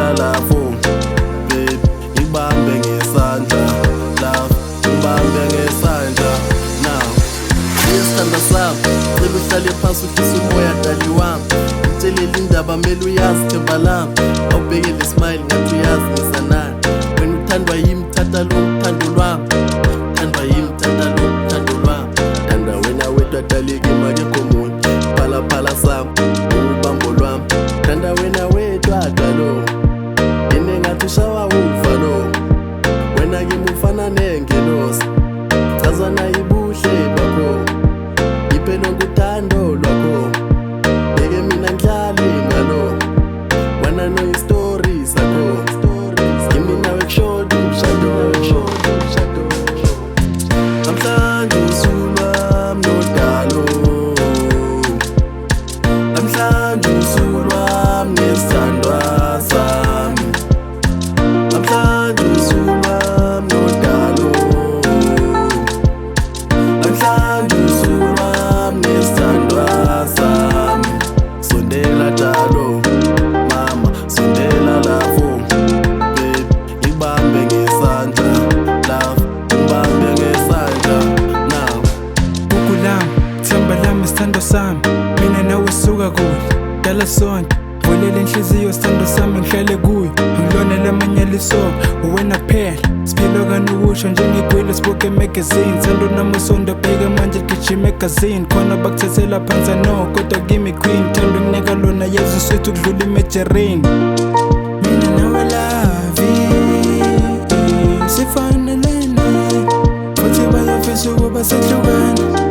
sondela lapho babe, ngibambe ngesandla love, ngibambe ngesandla now. Isithanda sami cela uhlale phansi uhlise umoya dali wami, ngitshelele indaba mele uyazi themba lami, awubhekele smile ngathi uyazi ngisanani. Wena uthandwa yimi thatha lo uthando lwami, uthandwa yimi thatha lo uthando lwami. Thanda wena wedwa daleke makekho muntu, phalaphala sami ubambo lwami. Thanda wena wedwa dalo, yini ngathi ushawa ufa lo. Wena kimi ufana nengelosi, chaza na ibuhle bakho, ngiphe nokuthando lwakho, beke mina ngihlale ngalo. Wena no story sakho, kimi nawe kushoda umshado. Namhlanje usuku lwami nodalo, namhlanje usuku lwami nesithandwa sami, namhlanje usuku lwami nodalo, namhlanje usuku lwami nesithandwa sami. Sondela dalo mama, sondela lapho babe, ngibambe ngesandla love, ngibambe ngesandla now. Ukulami, themba lami, isithando sami, mina nawe suka kude dala sonke, vulela inhliziyo isithando sami ngihlale kuyo, angilonela amanyala isoko uwena kuphela, siphilo kanokusho njengegwile sibuke emagazini, thando nami usonda bheka manje gijima egazini, khona bakuthathela phansi no kodwa kimi queen, thando kunika lona yezu swethu kudlula imejerini. Mina nawe lavi sifanelene futhi bayafisa ukuba sehlukane.